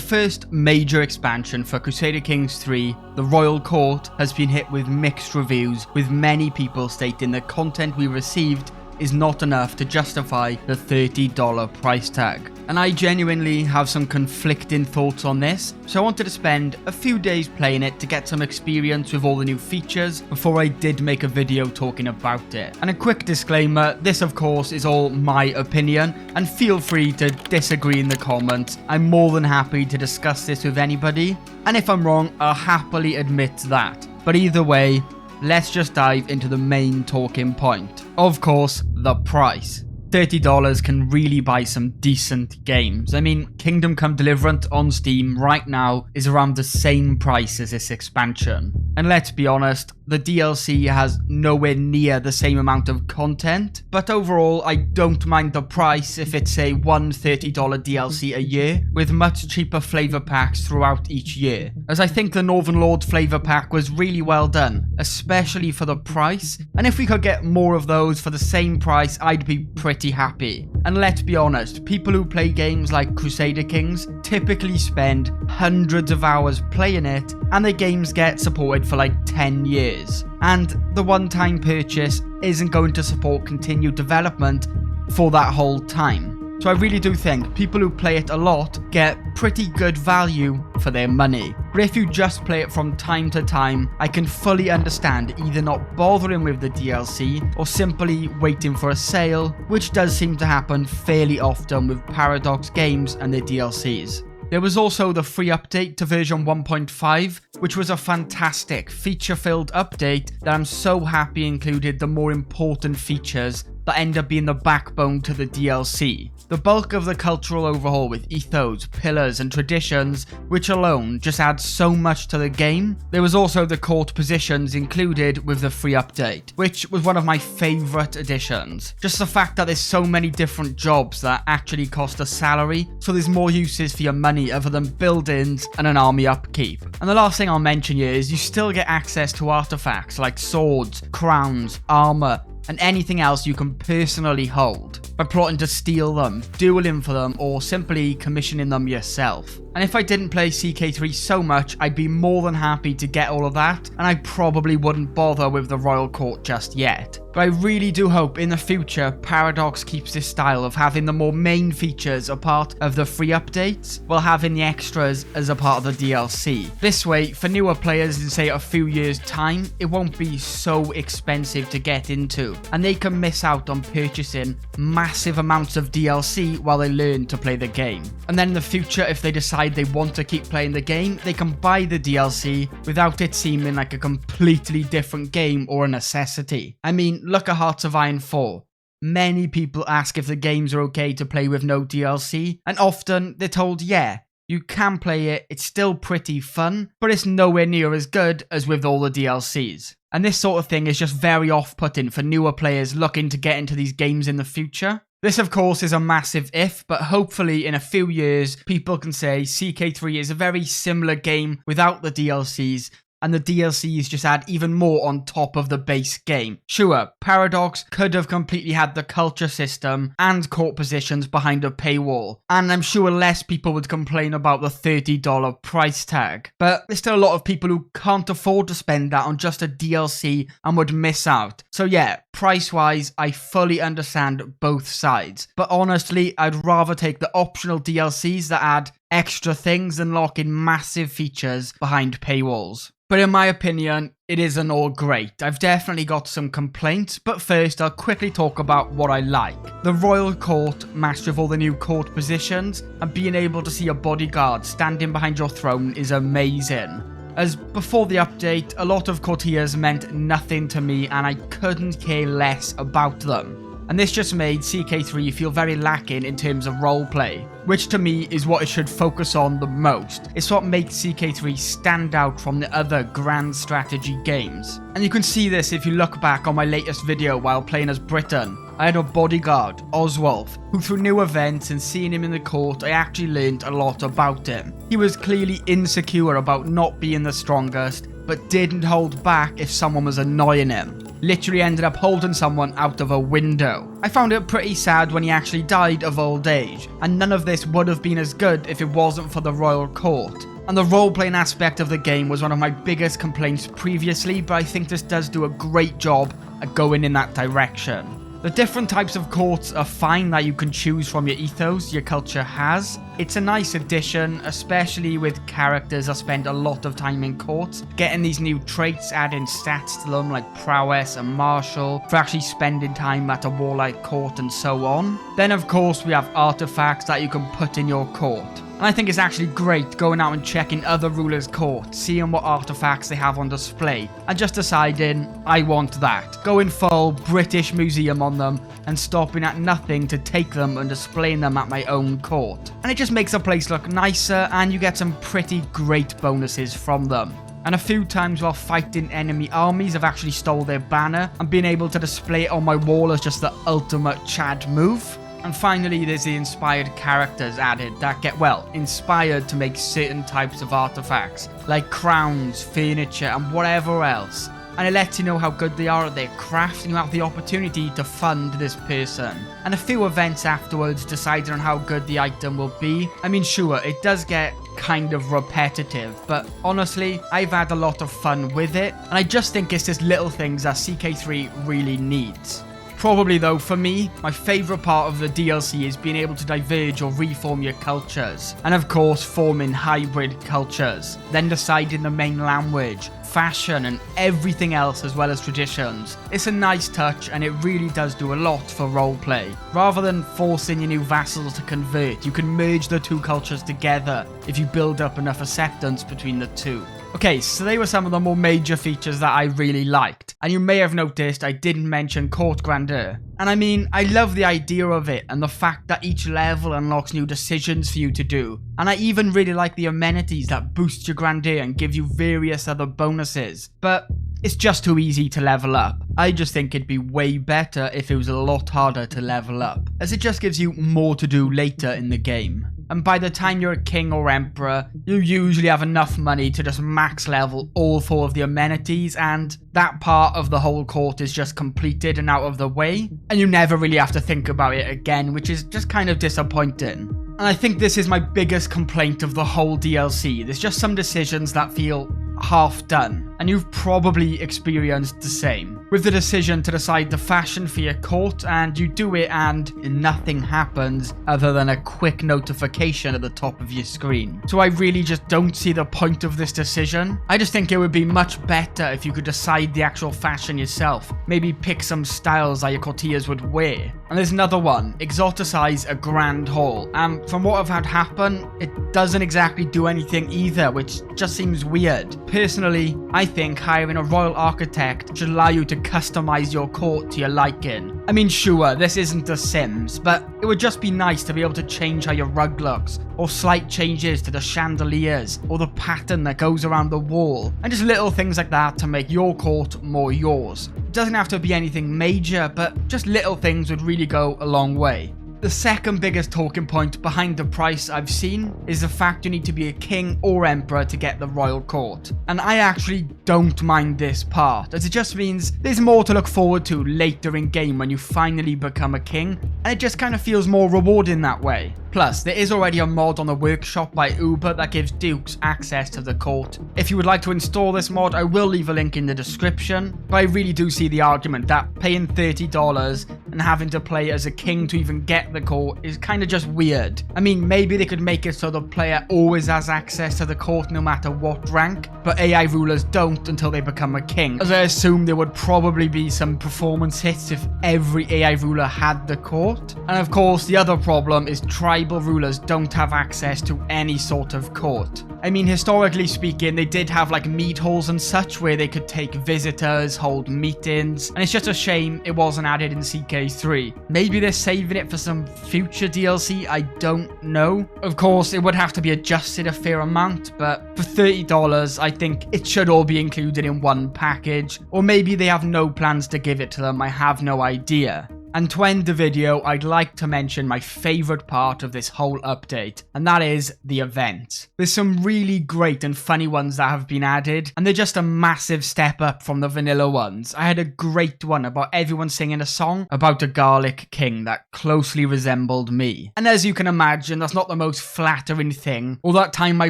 first major expansion for Crusader Kings 3, the Royal Court, has been hit with mixed reviews, with many people stating the content we received is not enough to justify the $30 price tag. And I genuinely have some conflicting thoughts on this, so I wanted to spend a few days playing it to get some experience with all the new features before I did make a video talking about it. And a quick disclaimer, this of course is all my opinion, and feel free to disagree in the comments. I'm more than happy to discuss this with anybody, and if I'm wrong, I'll happily admit that. But either way, let's just dive into the main talking point. Of course, the price. $30 can really buy some decent games. I mean, Kingdom Come Deliverance on Steam right now is around the same price as this expansion. And let's be honest, the DLC has nowhere near the same amount of content, but overall I don't mind the price if it's a one $30 DLC a year, with much cheaper flavor packs throughout each year, as I think the Northern Lord flavor pack was really well done, especially for the price, and if we could get more of those for the same price, I'd be pretty happy. And let's be honest, people who play games like Crusader Kings typically spend hundreds of hours playing it, and the games get supported for like 10 years. And the one-time purchase isn't going to support continued development for that whole time. So I really do think people who play it a lot get pretty good value for their money. But if you just play it from time to time, I can fully understand either not bothering with the DLC or simply waiting for a sale, which does seem to happen fairly often with Paradox games and their DLCs. There was also the free update to version 1.5, which was a fantastic feature-filled update that I'm so happy included the more important features that end up being the backbone to the DLC. The bulk of the cultural overhaul with ethos, pillars and traditions, which alone just adds so much to the game. There was also the court positions included with the free update, which was one of my favourite additions. Just the fact that there's so many different jobs that actually cost a salary, so there's more uses for your money other than buildings and an army upkeep. And the last thing I'll mention here is you still get access to artifacts like swords, crowns, armour, and anything else you can personally hold by plotting to steal them, dueling for them, or simply commissioning them yourself. And if I didn't play CK3 so much, I'd be more than happy to get all of that, and I probably wouldn't bother with the Royal Court just yet. But I really do hope in the future Paradox keeps this style of having the more main features a part of the free updates, while having the extras as a part of the DLC. This way, for newer players in say a few years time, it won't be so expensive to get into, and they can miss out on purchasing massive amounts of DLC while they learn to play the game. And then in the future, if they decide they want to keep playing the game, they can buy the DLC without it seeming like a completely different game or a necessity. I mean, look at Hearts of Iron 4. Many people ask if the games are okay to play with no DLC, and often they're told yeah, you can play it, it's still pretty fun, but it's nowhere near as good as with all the DLCs. And this sort of thing is just very off-putting for newer players looking to get into these games in the future. This of course is a massive if, but hopefully in a few years people can say CK3 is a very similar game without the DLCs, and the DLCs just add even more on top of the base game. Sure, Paradox could have completely had the culture system and court positions behind a paywall, and I'm sure less people would complain about the $30 price tag. But there's still a lot of people who can't afford to spend that on just a DLC and would miss out. So yeah, price-wise, I fully understand both sides. But honestly, I'd rather take the optional DLCs that add extra things than lock in massive features behind paywalls. But in my opinion, it isn't all great. I've definitely got some complaints, but first I'll quickly talk about what I like. The Royal Court, matched with all the new court positions, and being able to see a bodyguard standing behind your throne is amazing. As before the update, a lot of courtiers meant nothing to me and I couldn't care less about them. And this just made CK3 feel very lacking in terms of roleplay, which to me is what it should focus on the most. It's what makes CK3 stand out from the other grand strategy games. And you can see this if you look back on my latest video while playing as Britain. I had a bodyguard, Oswulf, who through new events and seeing him in the court, I actually learned a lot about him. He was clearly insecure about not being the strongest, but didn't hold back if someone was annoying him. literally ended up holding someone out of a window. I found it pretty sad when he actually died of old age, and none of this would have been as good if it wasn't for the royal court. And the role-playing aspect of the game was one of my biggest complaints previously, but I think this does do a great job at going in that direction. The different types of courts are fine that you can choose from your ethos your culture has. It's a nice addition, especially with characters that spend a lot of time in courts, getting these new traits, adding stats to them like prowess and martial, for actually spending time at a warlike court and so on. Then of course we have artifacts that you can put in your court. And I think it's actually great going out and checking other rulers' courts, seeing what artifacts they have on display, and just deciding, I want that. Going full British Museum on them, and stopping at nothing to take them and displaying them at my own court. And it just makes the place look nicer, and you get some pretty great bonuses from them. And a few times while fighting enemy armies, I've actually stole their banner, and being able to display it on my wall as just the ultimate Chad move. And finally, there's the inspired characters added that get, well, inspired to make certain types of artifacts, like crowns, furniture, and whatever else. And it lets you know how good they are at their craft, and you have the opportunity to fund this person. And a few events afterwards deciding on how good the item will be. I mean, sure, it does get kind of repetitive, but honestly, I've had a lot of fun with it, and I just think it's just little things that CK3 really needs. Probably though, for me, my favourite part of the DLC is being able to diverge or reform your cultures. And of course, forming hybrid cultures. Then deciding the main language, fashion, and everything else as well as traditions. It's a nice touch, and it really does do a lot for roleplay. Rather than forcing your new vassals to convert, you can merge the two cultures together if you build up enough acceptance between the two. Okay, so they were some of the more major features that I really liked. And you may have noticed I didn't mention Court Grandeur. And I mean, I love the idea of it and the fact that each level unlocks new decisions for you to do. And I even really like the amenities that boost your grandeur and give you various other bonuses. But it's just too easy to level up. I just think it'd be way better if it was a lot harder to level up, as it just gives you more to do later in the game. And by the time you're a king or emperor, you usually have enough money to just max level all 4 of the amenities, and that part of the whole court is just completed and out of the way, and you never really have to think about it again, which is just kind of disappointing. And I think this is my biggest complaint of the whole DLC. There's just some decisions that feel half done, and you've probably experienced the same. With the decision to decide the fashion for your court, and you do it and nothing happens other than a quick notification at the top of your screen. So I really just don't see the point of this decision. I just think it would be much better if you could decide the actual fashion yourself. Maybe pick some styles that your courtiers would wear. And there's another one, exoticize a grand hall. From what I've had happen, it doesn't exactly do anything either, which just seems weird. Personally, I think hiring a royal architect should allow you to customize your court to your liking. I mean, sure, this isn't The Sims, but it would just be nice to be able to change how your rug looks, or slight changes to the chandeliers, or the pattern that goes around the wall, and just little things like that to make your court more yours. It doesn't have to be anything major, but just little things would really go a long way. The second biggest talking point behind the price I've seen is the fact you need to be a king or emperor to get the royal court. And I actually don't mind this part, as it just means there's more to look forward to later in game when you finally become a king, and it just kind of feels more rewarding that way. Plus, there is already a mod on the workshop by Uber that gives dukes access to the court. If you would like to install this mod, I will leave a link in the description, but I really do see the argument that paying $30 and having to play as a king to even get the court is kind of just weird. I mean, maybe they could make it so the player always has access to the court no matter what rank, but AI rulers don't until they become a king, as I assume there would probably be some performance hits if every AI ruler had the court. And of course, the other problem is tribal rulers don't have access to any sort of court. I mean, historically speaking, they did have like mead halls and such where they could take visitors, hold meetings, and it's just a shame it wasn't added in CK3. Maybe they're saving it for some future DLC, I don't know. Of course, it would have to be adjusted a fair amount, but for $30, I think it should all be included in one package, or maybe they have no plans to give it to them, I have no idea. And to end the video, I'd like to mention my favourite part of this whole update, and that is the event. There's some really great and funny ones that have been added, and they're just a massive step up from the vanilla ones. I had a great one about everyone singing a song about a garlic king that closely resembled me. And as you can imagine, that's not the most flattering thing. All that time my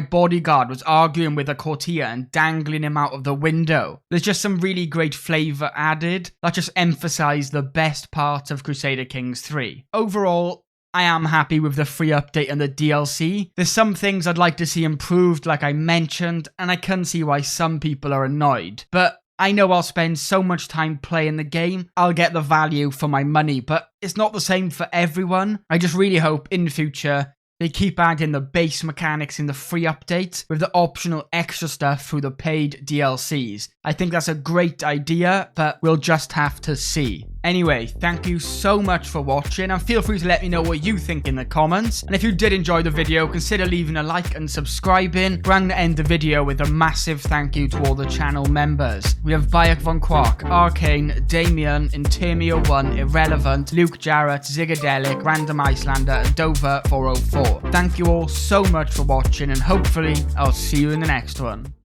bodyguard was arguing with a courtier and dangling him out of the window. There's just some really great flavour added that just emphasise the best parts of Crusader Kings 3. Overall, I am happy with the free update and the DLC. There's some things I'd like to see improved like I mentioned, and I can see why some people are annoyed. But I know I'll spend so much time playing the game, I'll get the value for my money, but it's not the same for everyone. I just really hope in the future they keep adding the base mechanics in the free update with the optional extra stuff through the paid DLCs. I think that's a great idea, but we'll just have to see. Anyway, thank you so much for watching, and feel free to let me know what you think in the comments. And if you did enjoy the video, consider leaving a like and subscribing. We're going to end the video with a massive thank you to all the channel members. We have Bayek Von Quark, Arcane, Damien, Intermio1, Irrelevant, Luke Jarrett, Zigadelic, Random Icelander, and Dover404. Thank you all so much for watching, and hopefully I'll see you in the next one.